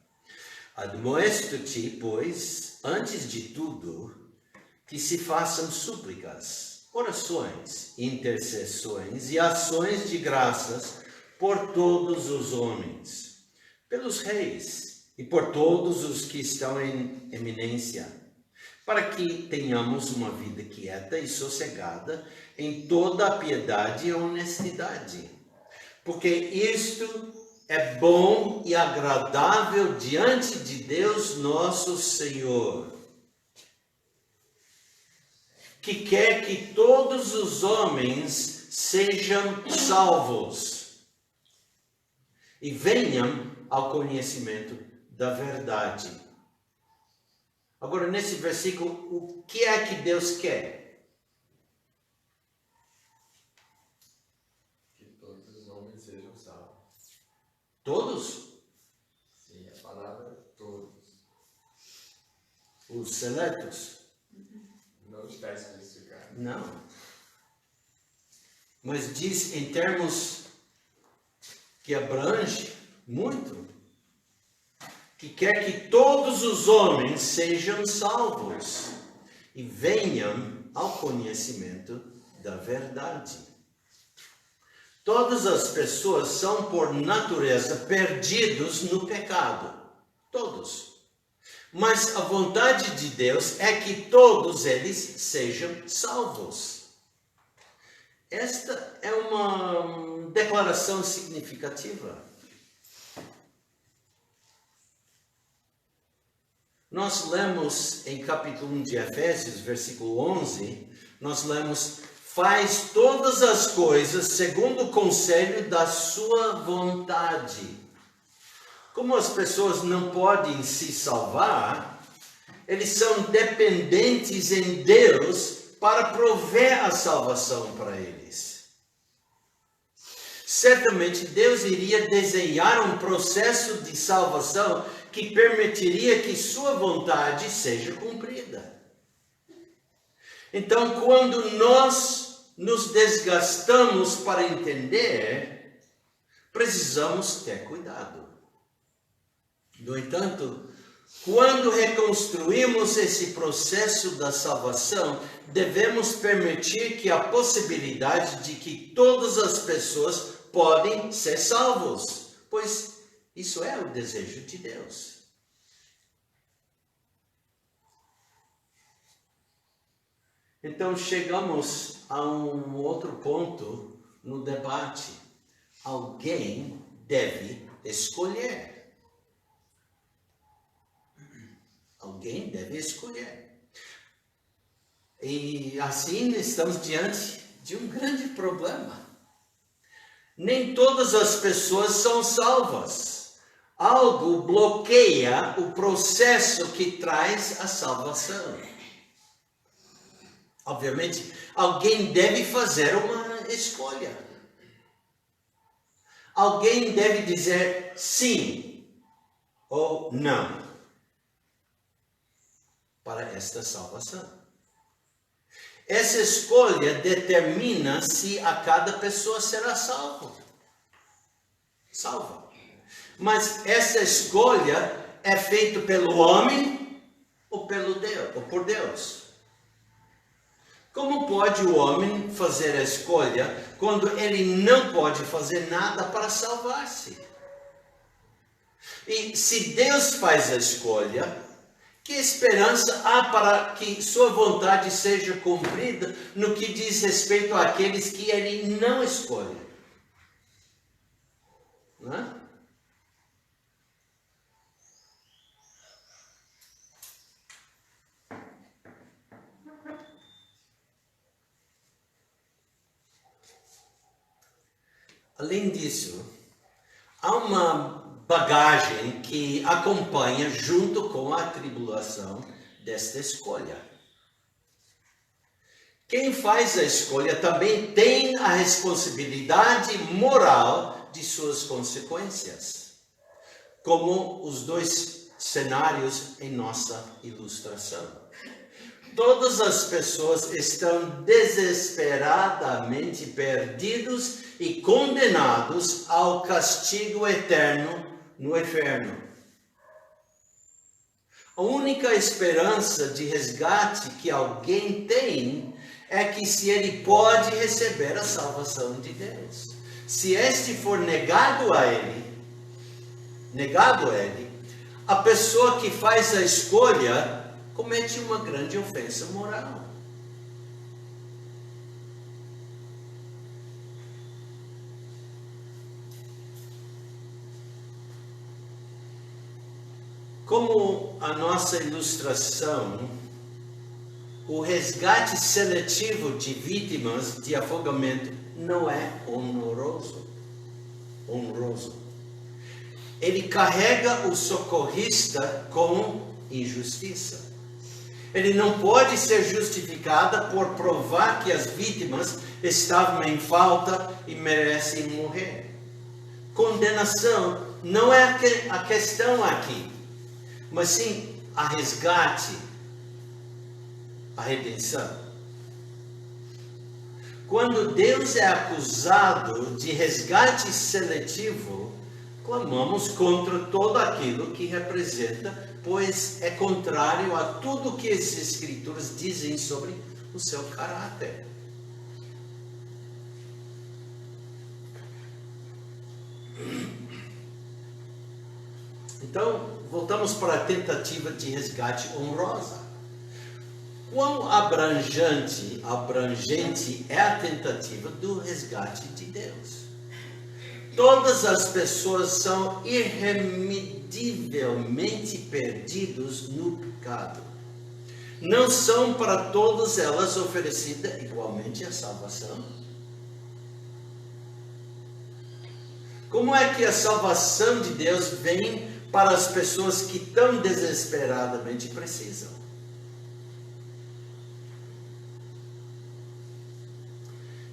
Admoesto-te, pois, antes de tudo, que se façam súplicas, orações, intercessões e ações de graças por todos os homens, pelos reis e por todos os que estão em eminência, para que tenhamos uma vida quieta e sossegada em toda a piedade e honestidade. Porque isto é bom e agradável diante de Deus nosso Senhor, que quer que todos os homens sejam salvos e venham ao conhecimento da verdade. Agora, nesse versículo, o que é que Deus quer? Que todos os homens sejam salvos. Todos? Sim, a palavra é todos. Os seletos? Não está especificado. Não. Mas diz em termos que abrange muito. Que quer que todos os homens sejam salvos e venham ao conhecimento da verdade. Todas as pessoas são, por natureza, perdidos no pecado. Todos. Mas a vontade de Deus é que todos eles sejam salvos. Esta é uma declaração significativa. Nós lemos em capítulo 1 de Efésios, versículo 11, nós lemos: faz todas as coisas segundo o conselho da sua vontade. Como as pessoas não podem se salvar, eles são dependentes em Deus para prover a salvação para eles. Certamente Deus iria desenhar um processo de salvação que permitiria que sua vontade seja cumprida. Então, quando nós nos desgastamos para entender, precisamos ter cuidado. No entanto, quando reconstruímos esse processo da salvação, devemos permitir que a possibilidade de que todas as pessoas podem ser salvos, pois isso é o desejo de Deus. Então chegamos a um outro ponto no debate. Alguém deve escolher. Alguém deve escolher. E assim estamos diante de um grande problema. Nem todas as pessoas são salvas. Algo bloqueia o processo que traz a salvação. Obviamente, alguém deve fazer uma escolha. Alguém deve dizer sim ou não para esta salvação. Essa escolha determina se a cada pessoa será salva. Mas essa escolha é feita pelo homem ou por Deus? Como pode o homem fazer a escolha quando ele não pode fazer nada para salvar-se? E se Deus faz a escolha, que esperança há para que sua vontade seja cumprida no que diz respeito àqueles que ele não escolhe? Não é? Além disso, há uma bagagem que acompanha junto com a tribulação desta escolha. Quem faz a escolha também tem a responsabilidade moral de suas consequências, como os dois cenários em nossa ilustração. Todas as pessoas estão desesperadamente perdidos e condenados ao castigo eterno no inferno. A única esperança de resgate que alguém tem é que se ele pode receber a salvação de Deus. Se este for negado a ele, a pessoa que faz a escolha comete uma grande ofensa moral. Como a nossa ilustração, o resgate seletivo de vítimas de afogamento não é honroso. Ele carrega o socorrista com injustiça. Ele não pode ser justificado por provar que as vítimas estavam em falta e merecem morrer. Condenação não é a questão aqui, mas sim a resgate, a redenção. Quando Deus é acusado de resgate seletivo, clamamos contra todo aquilo que representa, pois é contrário a tudo que as Escrituras dizem sobre o seu caráter. Então, voltamos para a tentativa de resgate honrosa. Quão abrangente é a tentativa do resgate de Deus? Todas as pessoas são irremediavelmente perdidas no pecado. Não são para todas elas oferecida igualmente a salvação? Como é que a salvação de Deus vem para as pessoas que tão desesperadamente precisam?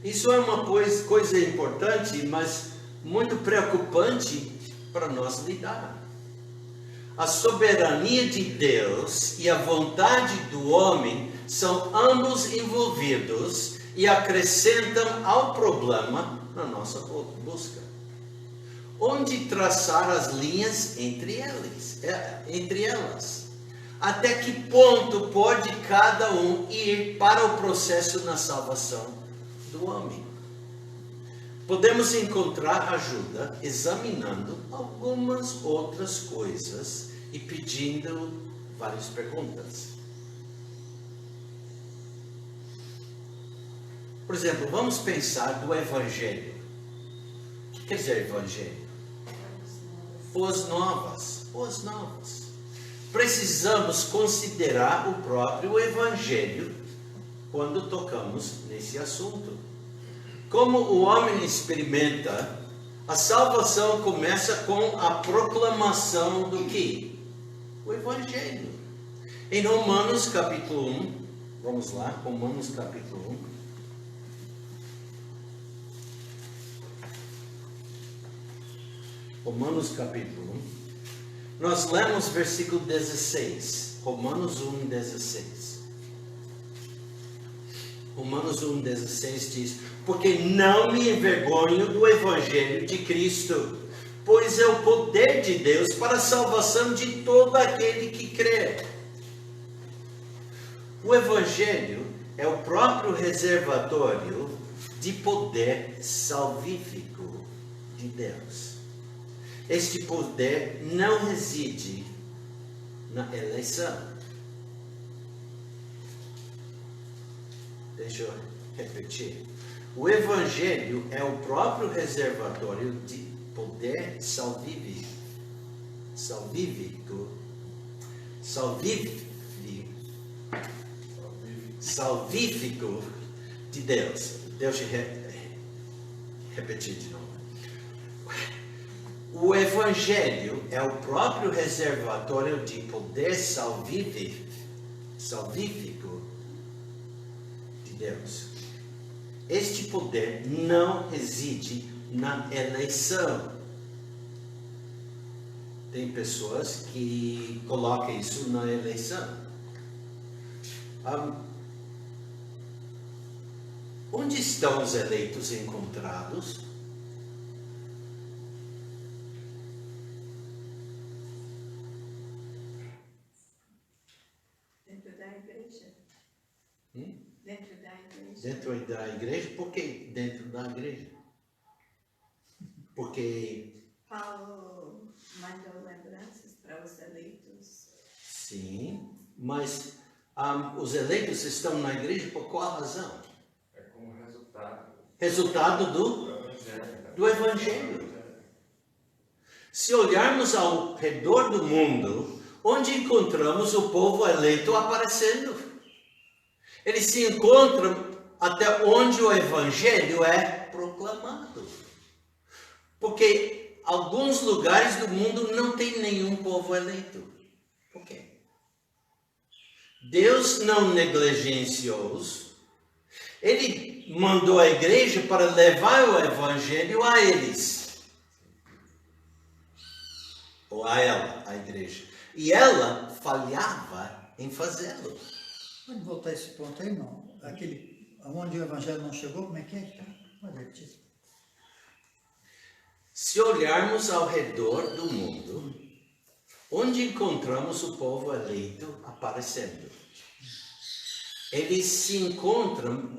Isso é uma coisa importante, mas muito preocupante para nós lidar. A soberania de Deus e a vontade do homem são ambos envolvidos e acrescentam ao problema na nossa busca. Onde traçar as linhas entre elas? Até que ponto pode cada um ir para o processo na salvação do homem? Podemos encontrar ajuda examinando algumas outras coisas e pedindo várias perguntas. Por exemplo, vamos pensar do Evangelho. O que quer dizer Evangelho? Boas novas. Precisamos considerar o próprio Evangelho quando tocamos nesse assunto. Como o homem experimenta, a salvação começa com a proclamação do quê? O Evangelho. Em Romanos capítulo 1, vamos lá, Romanos capítulo 1. Romanos capítulo 1. Nós lemos versículo 16. Romanos 1, 16. Romanos 1,16 diz: porque não me envergonho do Evangelho de Cristo, pois é o poder de Deus para a salvação de todo aquele que crê. O Evangelho é o próprio reservatório de poder salvífico de Deus. Este poder não reside na eleição. Deixa eu repetir. O Evangelho é o próprio reservatório de poder salvífico de Deus. Deixa eu repetir de novo. O Evangelho é o próprio reservatório de poder salvífico de Deus. Este poder não reside na eleição. Tem pessoas que colocam isso na eleição. Onde estão os eleitos encontrados? Dentro da igreja. Dentro da igreja. Dentro da igreja? Por que dentro da igreja? Porque... Paulo mandou lembranças para os eleitos. Sim, mas os eleitos estão na igreja por qual razão? É como resultado. Resultado do Evangelho. Se olharmos ao redor do mundo, onde encontramos o povo eleito aparecendo? Eles se encontram até onde o Evangelho é proclamado. Porque alguns lugares do mundo não tem nenhum povo eleito. Por quê? Deus não negligenciou-os. Ele mandou a igreja para levar o Evangelho a eles. Ou a ela, a igreja. E ela falhava em fazê-lo. Pode voltar a esse ponto aí, não? Aquele, onde o Evangelho não chegou, como é que é? Pode repetir. Se olharmos ao redor do mundo, onde encontramos o povo eleito aparecendo? Eles se encontram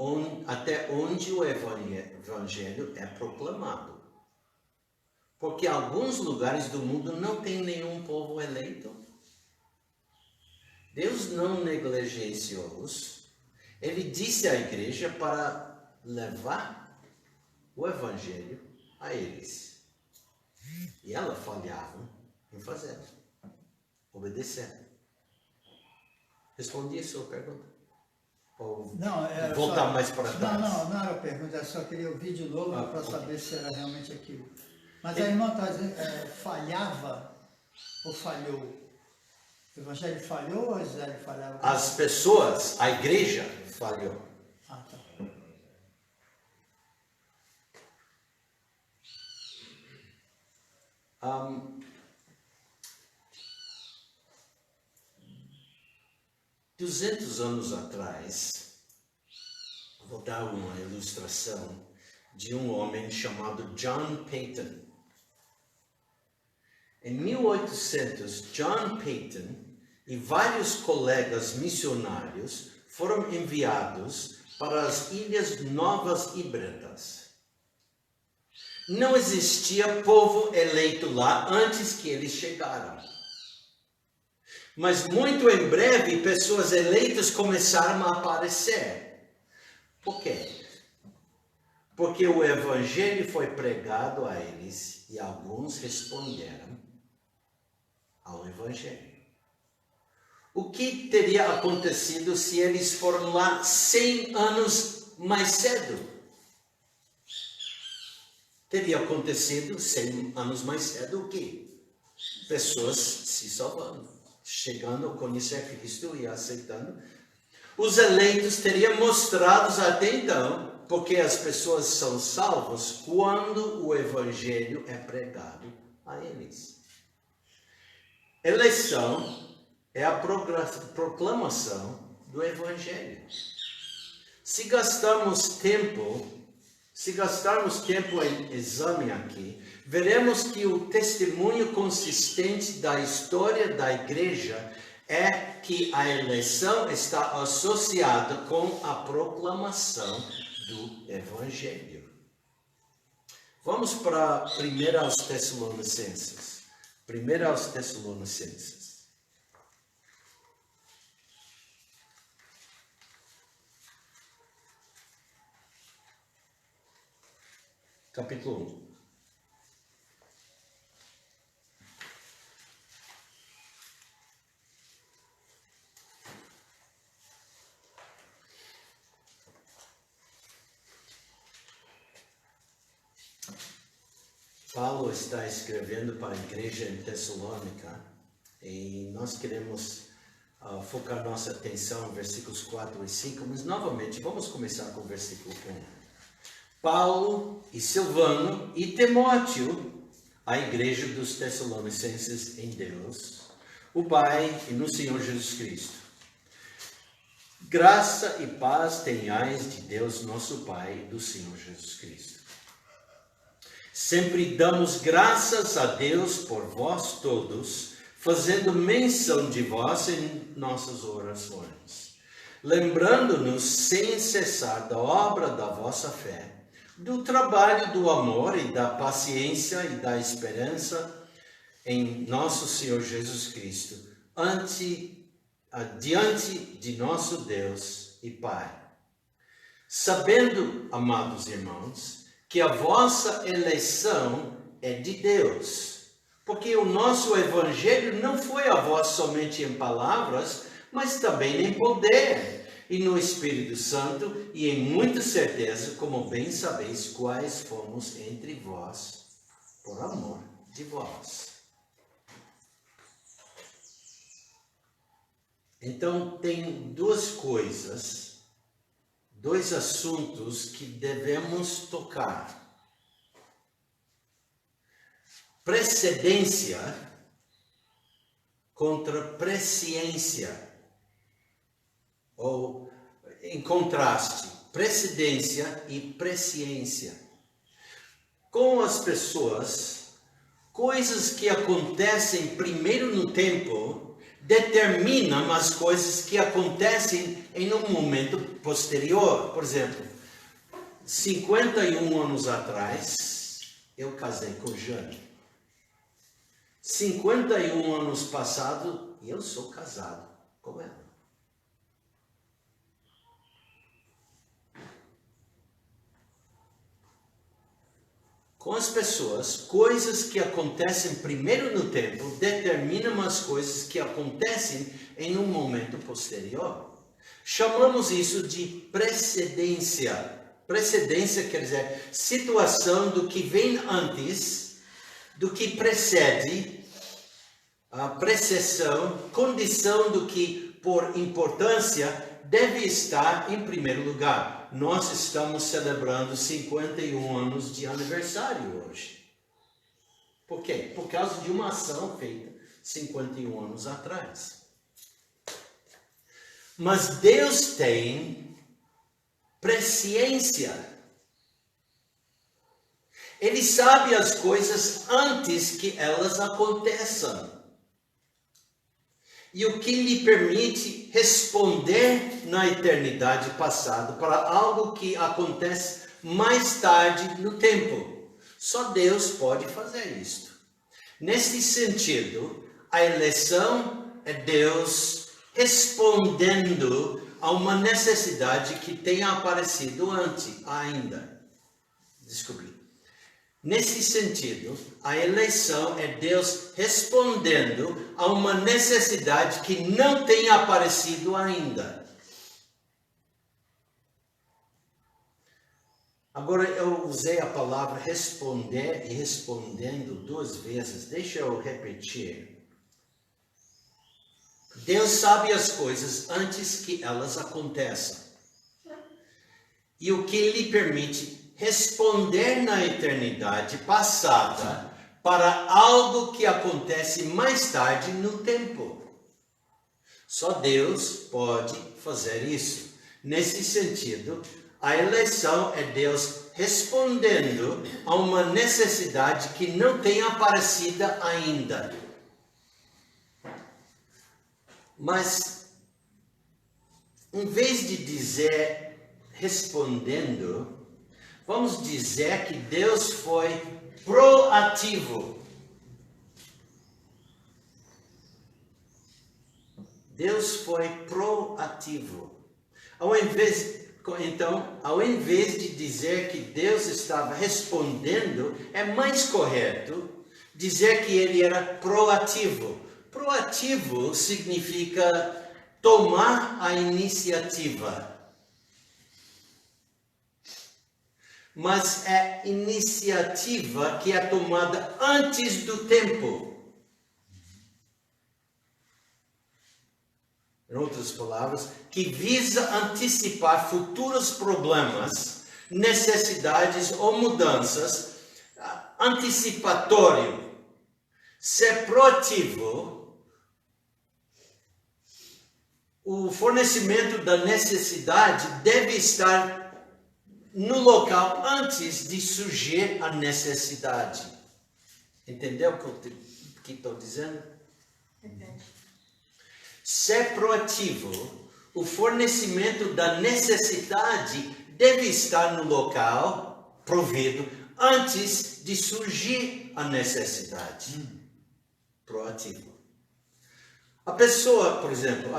até onde o Evangelho é proclamado. Porque alguns lugares do mundo não tem nenhum povo eleito. Deus não negligenciou-os. Ele disse à igreja para levar o Evangelho a eles. E ela falhava em fazer, obedecer. Respondi a sua pergunta? Ou não, voltar só, mais para trás? Não era a pergunta, eu só queria ouvir de novo para saber se era realmente aquilo. Mas a irmã está dizendo, falhava ou falhou? O Evangelho falhou ou Israel falhava? As pessoas, a igreja falhou. Ah, tá. 200 anos atrás, vou dar uma ilustração de um homem chamado John Paton. Em 1800, John Paton e vários colegas missionários foram enviados para as Ilhas Novas Híbridas. Não existia povo eleito lá antes que eles chegaram. Mas muito em breve, pessoas eleitas começaram a aparecer. Por quê? Porque o Evangelho foi pregado a eles e alguns responderam ao Evangelho. O que teria acontecido se eles foram lá 100 anos mais cedo? Teria acontecido 100 anos mais cedo o quê? Pessoas se salvando, chegando a conhecer Cristo e aceitando. Os eleitos teriam mostrado até então, porque as pessoas são salvas quando o Evangelho é pregado a eles. Eleição é a proclamação do Evangelho. Se gastarmos tempo em exame aqui, veremos que o testemunho consistente da história da igreja é que a eleição está associada com a proclamação do Evangelho. Vamos para 1 aos Tessalonicenses. 1 aos Tessalonicenses. Capítulo 1. Paulo está escrevendo para a igreja em Tessalônica e nós queremos focar nossa atenção em versículos 4 e 5, mas novamente vamos começar com o versículo 1. Paulo e Silvano e Timóteo, a igreja dos Tessalonicenses em Deus, o Pai e no Senhor Jesus Cristo. Graça e paz tenhais de Deus nosso Pai e do Senhor Jesus Cristo. Sempre damos graças a Deus por vós todos, fazendo menção de vós em nossas orações, lembrando-nos sem cessar da obra da vossa fé, do trabalho do amor e da paciência e da esperança em nosso Senhor Jesus Cristo, diante de nosso Deus e Pai. Sabendo, amados irmãos, que a vossa eleição é de Deus, porque o nosso evangelho não foi a vós somente em palavras, mas também em poder, e no Espírito Santo, e em muita certeza, como bem sabeis quais fomos entre vós, por amor de vós. Então, tem duas coisas, dois assuntos que devemos tocar. Precedência contra presciência. Ou, em contraste, precedência e presciência. Com as pessoas, coisas que acontecem primeiro no tempo determinam as coisas que acontecem em um momento posterior. Por exemplo, 51 anos atrás, eu casei com Jane. 51 anos passados, eu sou casado com ela. Com as pessoas, coisas que acontecem primeiro no tempo determinam as coisas que acontecem em um momento posterior. Chamamos isso de precedência. Precedência quer dizer situação do que vem antes, do que precede, a precessão, condição do que, por importância, deve estar em primeiro lugar. Nós estamos celebrando 51 anos de aniversário hoje. Por quê? Por causa de uma ação feita 51 anos atrás. Mas Deus tem presciência. Ele sabe as coisas antes que elas aconteçam. E o que lhe permite responder na eternidade passada para algo que acontece mais tarde no tempo. Só Deus pode fazer isto. Neste sentido, a eleição é Deus respondendo a uma necessidade que tenha aparecido antes ainda. Descobri. Nesse sentido, a eleição é Deus respondendo a uma necessidade que não tem aparecido ainda. Agora, eu usei a palavra responder e respondendo duas vezes. Deixa eu repetir. Deus sabe as coisas antes que elas aconteçam. E o que lhe permite responder na eternidade passada para algo que acontece mais tarde no tempo. Só Deus pode fazer isso. Nesse sentido, a eleição é Deus respondendo a uma necessidade que não tem aparecido ainda. Mas, em vez de dizer respondendo, vamos dizer que Deus foi proativo. Deus foi proativo. Ao invés de dizer que Deus estava respondendo, é mais correto dizer que ele era proativo. Proativo significa tomar a iniciativa. Mas é iniciativa que é tomada antes do tempo. Em outras palavras, que visa antecipar futuros problemas, necessidades ou mudanças, antecipatório. Ser proativo, o fornecimento da necessidade deve estar no local antes de surgir a necessidade. Entendeu o que estou dizendo? Ser proativo, o fornecimento da necessidade deve estar no local provido antes de surgir a necessidade. Proativo. A pessoa, por exemplo,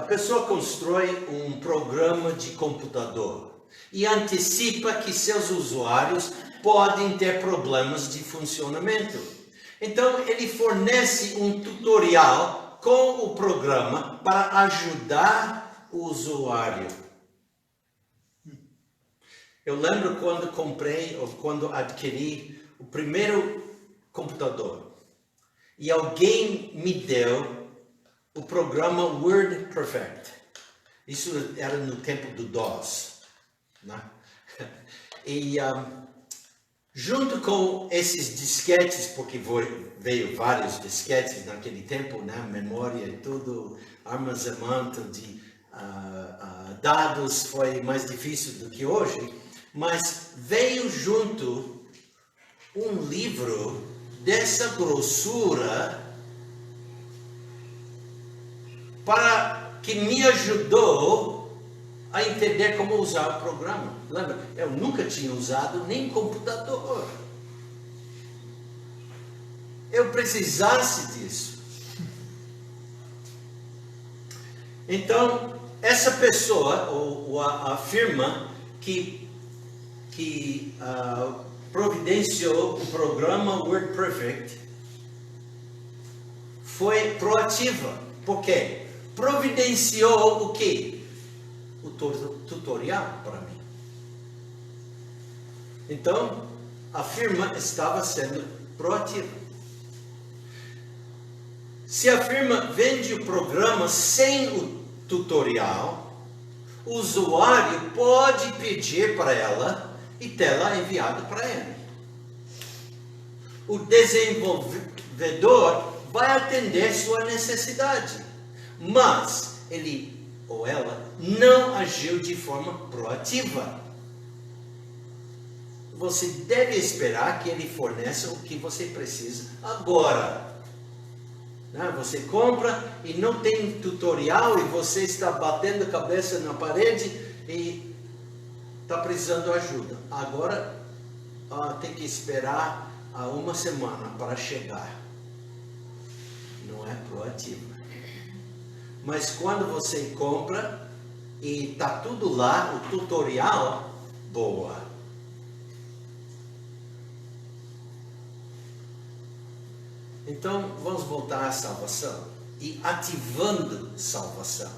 constrói um programa de computador e antecipa que seus usuários podem ter problemas de funcionamento. Então, ele fornece um tutorial com o programa para ajudar o usuário. Eu lembro quando adquiri o primeiro computador e alguém me deu o programa WordPerfect. Isso era no tempo do DOS, né? E junto com esses disquetes, porque veio vários disquetes naquele tempo, né? Memória e tudo, armazenamento de dados foi mais difícil do que hoje, mas veio junto um livro dessa grossura para que me ajudou a entender como usar o programa. Lembra? Eu nunca tinha usado nem computador. Eu precisasse disso. Então, essa pessoa, ou a firma que providenciou o programa WordPerfect, foi proativa. Por quê? Providenciou o quê? O tutorial para mim. Então, a firma estava sendo proativa. Se a firma vende o programa sem o tutorial, o usuário pode pedir para ela e tê-la enviada para ele. O desenvolvedor vai atender sua necessidade, mas ele ou ela não agiu de forma proativa. Você deve esperar que ele forneça o que você precisa agora. Você compra e não tem tutorial e você está batendo a cabeça na parede e está precisando de ajuda. Agora tem que esperar uma semana para chegar. Não é proativo. Mas quando você compra e está tudo lá, o tutorial, boa. Então, vamos voltar à salvação e ativando salvação.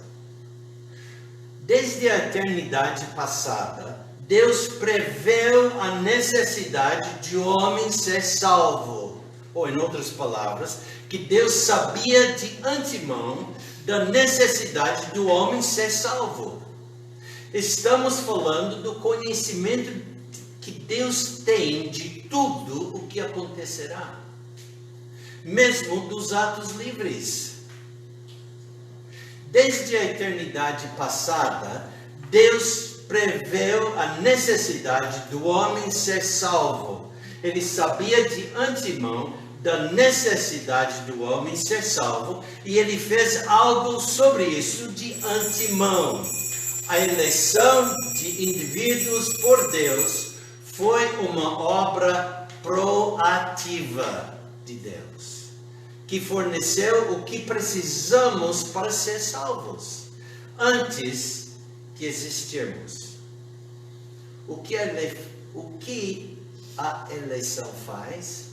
Desde a eternidade passada, Deus preveu a necessidade de o homem ser salvo. Ou, em outras palavras, que Deus sabia de antemão da necessidade do homem ser salvo. Estamos falando do conhecimento que Deus tem de tudo o que acontecerá, mesmo dos atos livres. Desde a eternidade passada, Deus preveu a necessidade do homem ser salvo. Ele sabia de antemão da necessidade do homem ser salvo, e ele fez algo sobre isso de antemão. A eleição de indivíduos por Deus foi uma obra proativa de Deus, que forneceu o que precisamos para ser salvos, antes que existirmos. O que a eleição faz?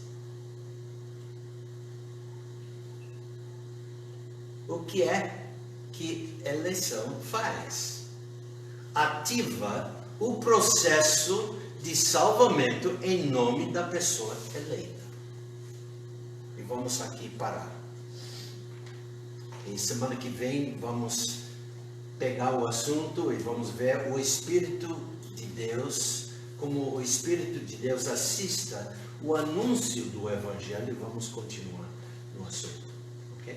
O que é que a eleição faz? Ativa o processo de salvamento em nome da pessoa eleita. E vamos aqui parar. E semana que vem vamos pegar o assunto e vamos ver o Espírito de Deus, como o Espírito de Deus assista o anúncio do Evangelho, e vamos continuar no assunto. Ok?